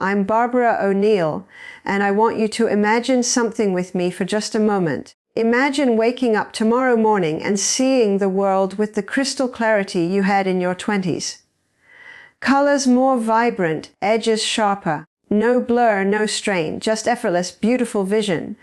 I'm Barbara O'Neill, and I want you to imagine something with me for just a moment. Imagine waking up tomorrow morning and seeing the world with the crystal clarity you had in your 20s. Colors more vibrant, edges sharper. No blur, no strain, just effortless, beautiful vision.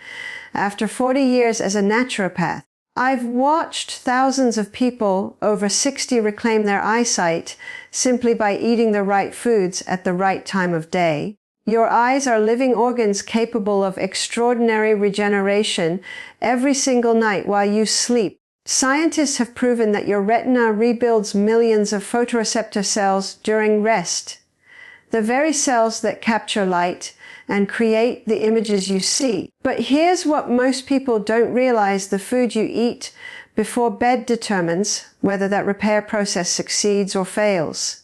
After 40 years as a naturopath, I've watched thousands of people over 60 reclaim their eyesight simply by eating the right foods at the right time of day. Your eyes are living organs capable of extraordinary regeneration every single night while you sleep. Scientists have proven that your retina rebuilds millions of photoreceptor cells during rest, the very cells that capture light and create the images you see. But here's what most people don't realize: the food you eat before bed determines whether that repair process succeeds or fails.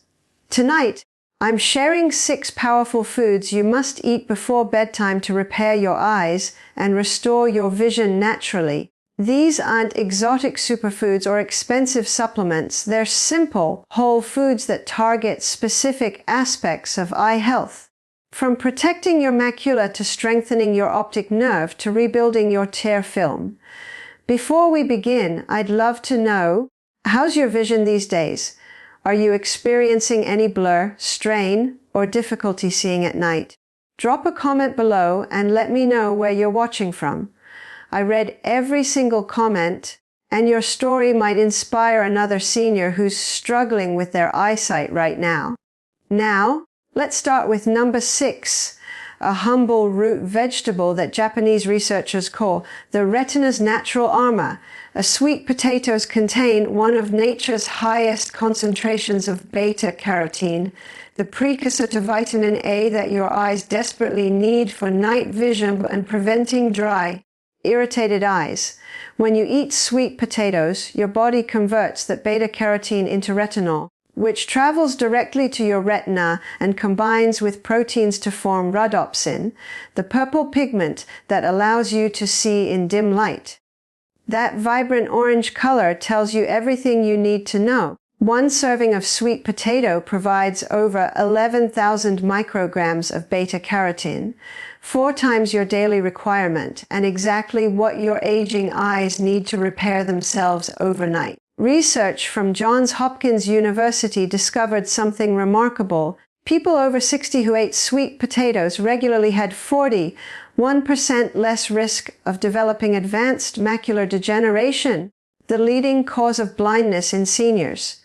Tonight, I'm sharing 6 powerful foods you must eat before bedtime to repair your eyes and restore your vision naturally. These aren't exotic superfoods or expensive supplements. They're simple, whole foods that target specific aspects of eye health. From protecting your macula to strengthening your optic nerve to rebuilding your tear film. Before we begin, I'd love to know, how's your vision these days? Are you experiencing any blur, strain, or difficulty seeing at night? Drop a comment below and let me know where you're watching from. I read every single comment, and your story might inspire another senior who's struggling with their eyesight right now. Now, let's start with number 6, a humble root vegetable that Japanese researchers call the retina's natural armor. Sweet potatoes contain one of nature's highest concentrations of beta-carotene, the precursor to vitamin A that your eyes desperately need for night vision and preventing dry, irritated eyes. When you eat sweet potatoes, your body converts that beta-carotene into retinol, which travels directly to your retina and combines with proteins to form rhodopsin, the purple pigment that allows you to see in dim light. That vibrant orange color tells you everything you need to know. One serving of sweet potato provides over 11,000 micrograms of beta-carotene, 4 times your daily requirement, and exactly what your aging eyes need to repair themselves overnight. Research from Johns Hopkins University discovered something remarkable. People over 60 who ate sweet potatoes regularly had 41% less risk of developing advanced macular degeneration, the leading cause of blindness in seniors.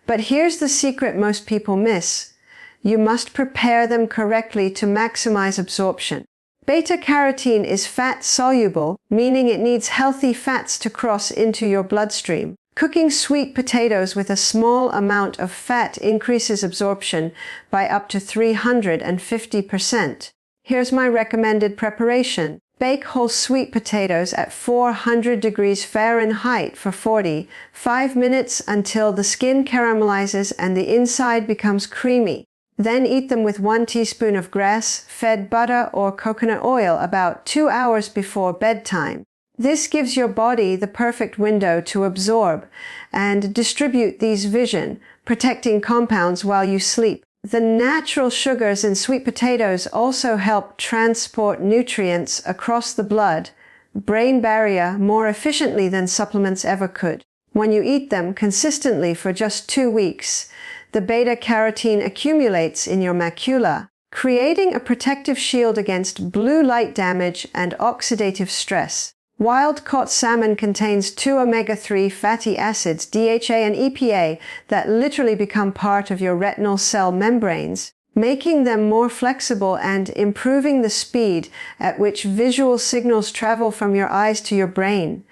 But here's the secret most people miss. You must prepare them correctly to maximize absorption. Beta-carotene is fat-soluble, meaning it needs healthy fats to cross into your bloodstream. Cooking sweet potatoes with a small amount of fat increases absorption by up to 350%. Here's my recommended preparation. Bake whole sweet potatoes at 400 degrees Fahrenheit for 45 minutes until the skin caramelizes and the inside becomes creamy. Then eat them with 1 teaspoon of grass-fed butter or coconut oil about 2 hours before bedtime. This gives your body the perfect window to absorb and distribute these vision-protecting compounds while you sleep. The natural sugars in sweet potatoes also help transport nutrients across the blood-brain barrier more efficiently than supplements ever could. When you eat them consistently for just 2 weeks, the beta-carotene accumulates in your macula, creating a protective shield against blue light damage and oxidative stress. Wild-caught salmon contains 2 omega-3 fatty acids, DHA and EPA, that literally become part of your retinal cell membranes, making them more flexible and improving the speed at which visual signals travel from your eyes to your brain.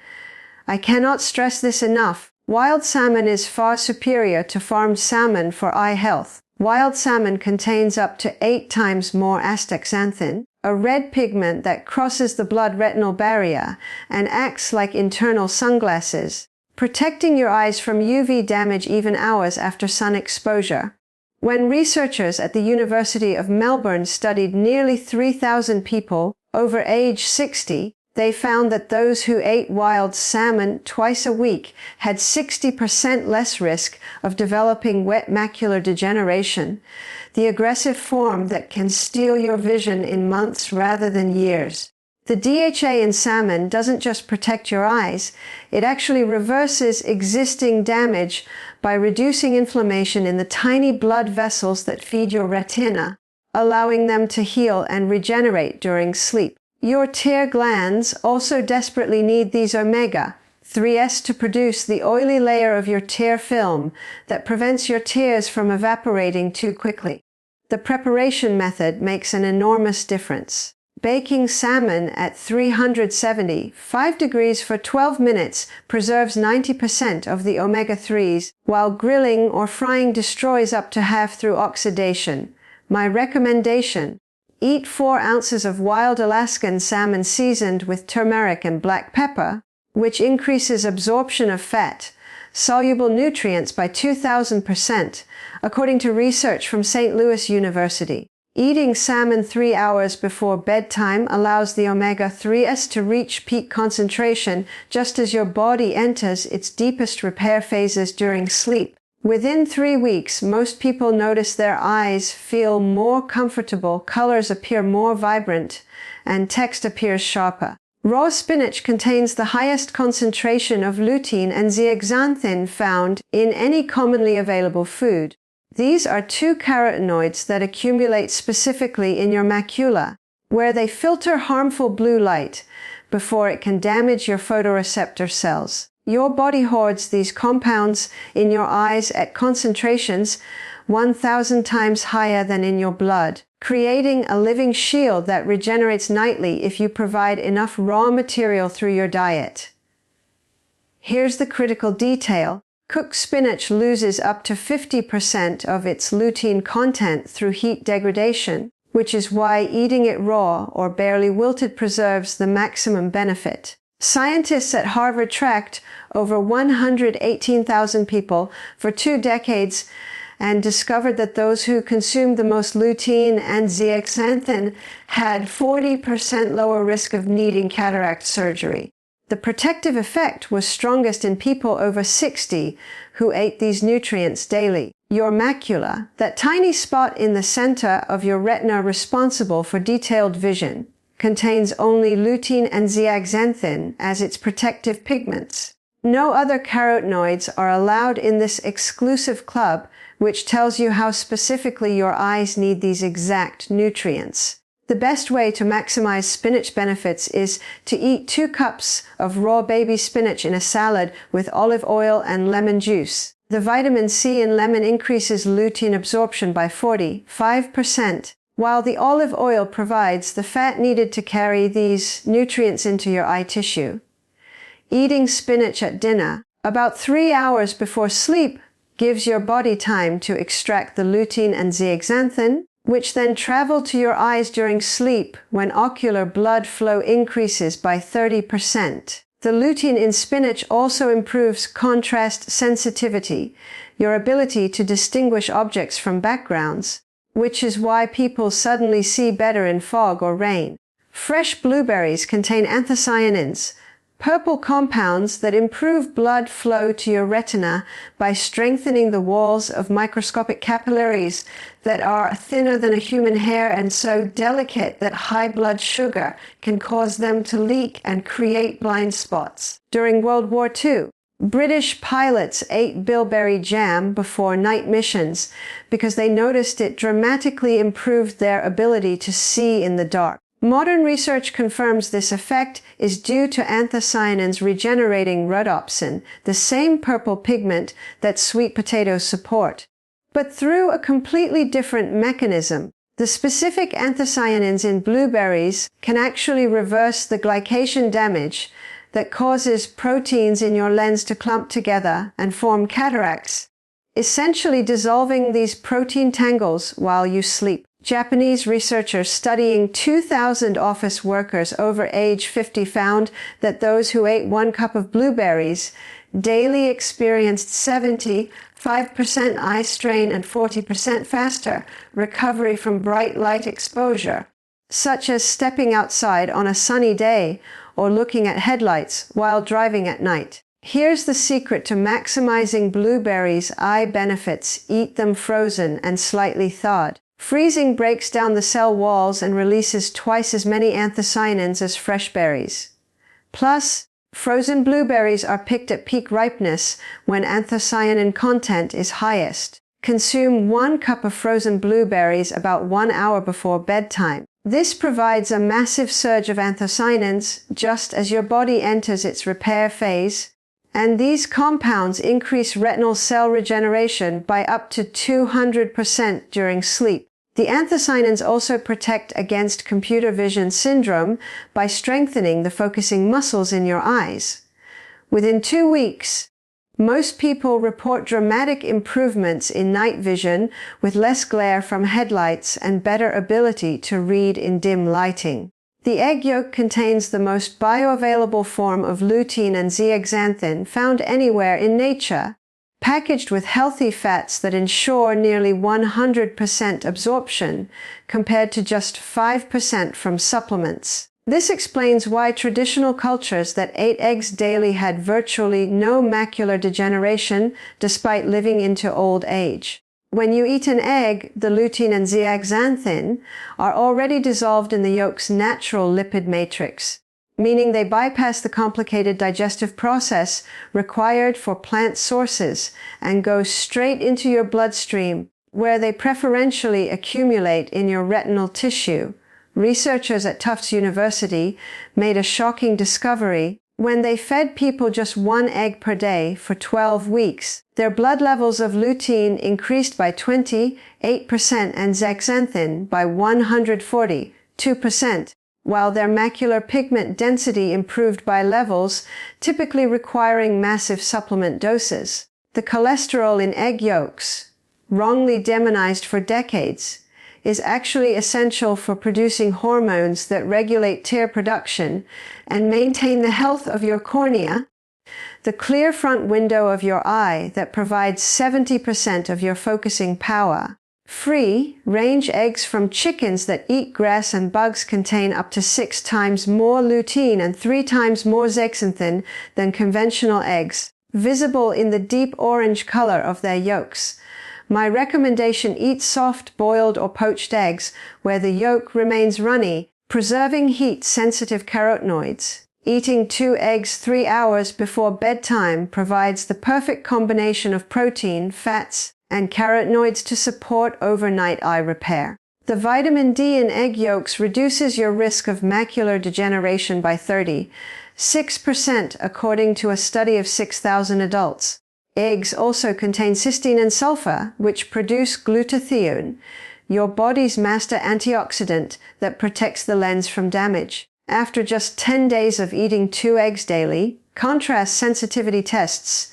I cannot stress this enough. Wild salmon is far superior to farmed salmon for eye health. Wild salmon contains up to 8 times more astaxanthin, a red pigment that crosses the blood-retinal barrier and acts like internal sunglasses, protecting your eyes from UV damage even hours after sun exposure. When researchers at the University of Melbourne studied nearly 3,000 people over age 60, they found that those who ate wild salmon twice a week had 60% less risk of developing wet macular degeneration. the aggressive form that can steal your vision in months rather than years. The DHA in salmon doesn't just protect your eyes, it actually reverses existing damage by reducing inflammation in the tiny blood vessels that feed your retina, allowing them to heal and regenerate during sleep. Your tear glands also desperately need these omega-3s to produce the oily layer of your tear film that prevents your tears from evaporating too quickly. The preparation method makes an enormous difference. Baking salmon at 375 degrees for 12 minutes preserves 90% of the omega-3s, while grilling or frying destroys up to half through oxidation. My recommendation: eat 4 ounces of wild Alaskan salmon seasoned with turmeric and black pepper, which increases absorption of fat, soluble nutrients by 2,000%, according to research from St. Louis University. Eating salmon 3 hours before bedtime allows the omega-3s to reach peak concentration just as your body enters its deepest repair phases during sleep. Within 3 weeks, most people notice their eyes feel more comfortable, colors appear more vibrant, and text appears sharper. Raw spinach contains the highest concentration of lutein and zeaxanthin found in any commonly available food. These are 2 carotenoids that accumulate specifically in your macula, where they filter harmful blue light before it can damage your photoreceptor cells. Your body hoards these compounds in your eyes at concentrations 1,000 times higher than in your blood, creating a living shield that regenerates nightly if you provide enough raw material through your diet. Here's the critical detail. Cooked spinach loses up to 50% of its lutein content through heat degradation, which is why eating it raw or barely wilted preserves the maximum benefit. Scientists at Harvard tracked over 118,000 people for 2 decades and discovered that those who consumed the most lutein and zeaxanthin had 40% lower risk of needing cataract surgery. The protective effect was strongest in people over 60 who ate these nutrients daily. Your macula, that tiny spot in the center of your retina responsible for detailed vision, contains only lutein and zeaxanthin as its protective pigments. No other carotenoids are allowed in this exclusive club, which tells you how specifically your eyes need these exact nutrients. The best way to maximize spinach benefits is to eat 2 cups of raw baby spinach in a salad with olive oil and lemon juice. The vitamin C in lemon increases lutein absorption by 45%, while the olive oil provides the fat needed to carry these nutrients into your eye tissue. Eating spinach at dinner, about 3 hours before sleep, gives your body time to extract the lutein and zeaxanthin, which then travel to your eyes during sleep when ocular blood flow increases by 30%. The lutein in spinach also improves contrast sensitivity, your ability to distinguish objects from backgrounds, which is why people suddenly see better in fog or rain. Fresh blueberries contain anthocyanins, purple compounds that improve blood flow to your retina by strengthening the walls of microscopic capillaries that are thinner than a human hair and so delicate that high blood sugar can cause them to leak and create blind spots. During World War II, British pilots ate bilberry jam before night missions because they noticed it dramatically improved their ability to see in the dark. Modern research confirms this effect is due to anthocyanins regenerating rhodopsin, the same purple pigment that sweet potatoes support, but through a completely different mechanism. The specific anthocyanins in blueberries can actually reverse the glycation damage that causes proteins in your lens to clump together and form cataracts, essentially dissolving these protein tangles while you sleep. Japanese researchers studying 2,000 office workers over age 50 found that those who ate 1 cup of blueberries daily experienced 75% eye strain and 40% faster recovery from bright light exposure, such as stepping outside on a sunny day or looking at headlights while driving at night. Here's the secret to maximizing blueberries' eye benefits: eat them frozen and slightly thawed. Freezing breaks down the cell walls and releases twice as many anthocyanins as fresh berries. Plus, frozen blueberries are picked at peak ripeness when anthocyanin content is highest. Consume 1 cup of frozen blueberries about 1 hour before bedtime. This provides a massive surge of anthocyanins just as your body enters its repair phase, and these compounds increase retinal cell regeneration by up to 200% during sleep. The anthocyanins also protect against computer vision syndrome by strengthening the focusing muscles in your eyes. Within 2 weeks, most people report dramatic improvements in night vision with less glare from headlights and better ability to read in dim lighting. The egg yolk contains the most bioavailable form of lutein and zeaxanthin found anywhere in nature, packaged with healthy fats that ensure nearly 100% absorption, compared to just 5% from supplements. This explains why traditional cultures that ate eggs daily had virtually no macular degeneration despite living into old age. When you eat an egg, the lutein and zeaxanthin are already dissolved in the yolk's natural lipid matrix, meaning they bypass the complicated digestive process required for plant sources and go straight into your bloodstream, where they preferentially accumulate in your retinal tissue. Researchers at Tufts University made a shocking discovery. When they fed people just 1 egg per day for 12 weeks, their blood levels of lutein increased by 28% and zeaxanthin by 142%, while their macular pigment density improved by levels typically requiring massive supplement doses. The cholesterol in egg yolks, wrongly demonized for decades, is actually essential for producing hormones that regulate tear production and maintain the health of your cornea, the clear front window of your eye that provides 70% of your focusing power. Free-range eggs from chickens that eat grass and bugs contain up to 6 times more lutein and 3 times more zeaxanthin than conventional eggs, visible in the deep orange color of their yolks. My recommendation: eat soft boiled or poached eggs where the yolk remains runny, preserving heat-sensitive carotenoids. Eating 2 eggs 3 hours before bedtime provides the perfect combination of protein, fats, and carotenoids to support overnight eye repair. The vitamin D in egg yolks reduces your risk of macular degeneration by 36%, according to a study of 6,000 adults. Eggs also contain cysteine and sulfur, which produce glutathione, your body's master antioxidant that protects the lens from damage. After just 10 days of eating 2 eggs daily, contrast sensitivity tests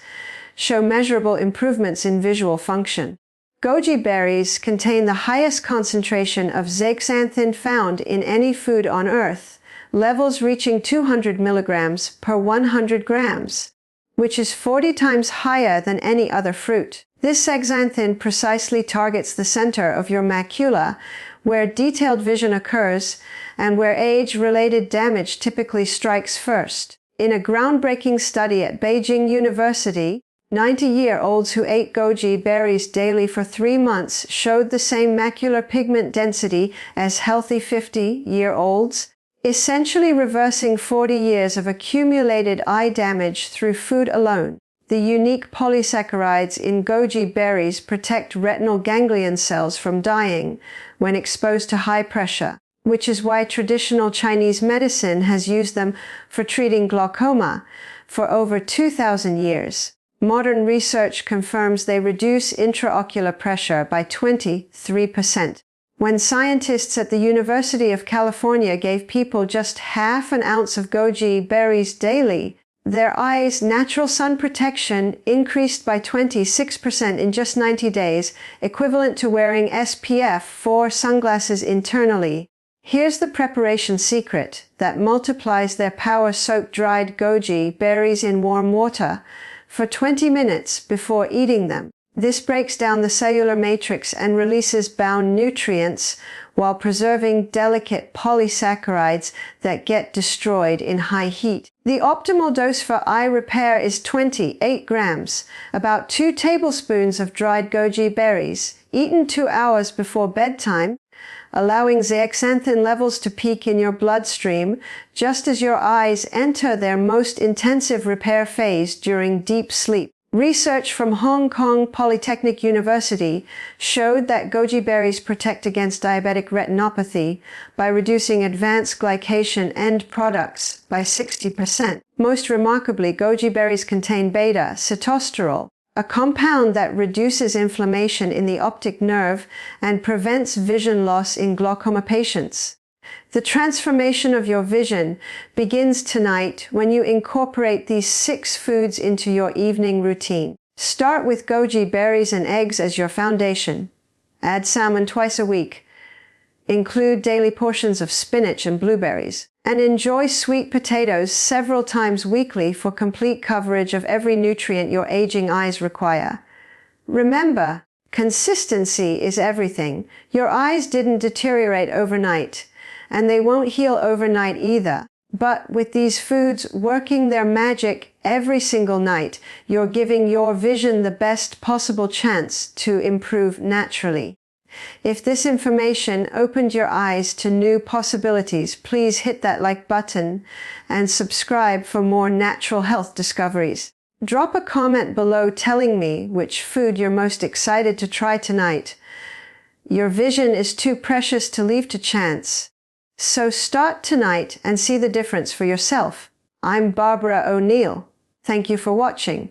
show measurable improvements in visual function. Goji berries contain the highest concentration of zeaxanthin found in any food on Earth, levels reaching 200 milligrams per 100 grams. Which is 40 times higher than any other fruit. This zeaxanthin precisely targets the center of your macula, where detailed vision occurs and where age-related damage typically strikes first. In a groundbreaking study at Beijing University, 90-year-olds who ate goji berries daily for 3 months showed the same macular pigment density as healthy 50-year-olds, essentially reversing 40 years of accumulated eye damage through food alone. The unique polysaccharides in goji berries protect retinal ganglion cells from dying when exposed to high pressure, which is why traditional Chinese medicine has used them for treating glaucoma for over 2,000 years. Modern research confirms they reduce intraocular pressure by 23%. When scientists at the University of California gave people just half an ounce of goji berries daily, their eyes' natural sun protection increased by 26% in just 90 days, equivalent to wearing SPF 4 sunglasses internally. Here's the preparation secret that multiplies their power: soak dried goji berries in warm water for 20 minutes before eating them. This breaks down the cellular matrix and releases bound nutrients while preserving delicate polysaccharides that get destroyed in high heat. The optimal dose for eye repair is 28 grams, about 2 tablespoons of dried goji berries, eaten 2 hours before bedtime, allowing zeaxanthin levels to peak in your bloodstream just as your eyes enter their most intensive repair phase during deep sleep. Research from Hong Kong Polytechnic University showed that goji berries protect against diabetic retinopathy by reducing advanced glycation end products by 60%. Most remarkably, goji berries contain beta-sitosterol, a compound that reduces inflammation in the optic nerve and prevents vision loss in glaucoma patients. The transformation of your vision begins tonight when you incorporate these 6 foods into your evening routine. Start with goji berries and eggs as your foundation. Add salmon twice a week. Include daily portions of spinach and blueberries. And enjoy sweet potatoes several times weekly for complete coverage of every nutrient your aging eyes require. Remember, consistency is everything. Your eyes didn't deteriorate overnight, and they won't heal overnight either. But with these foods working their magic every single night, you're giving your vision the best possible chance to improve naturally. If this information opened your eyes to new possibilities, please hit that like button and subscribe for more natural health discoveries. Drop a comment below telling me which food you're most excited to try tonight. Your vision is too precious to leave to chance. So start tonight and see the difference for yourself. I'm Barbara O'Neill. Thank you for watching.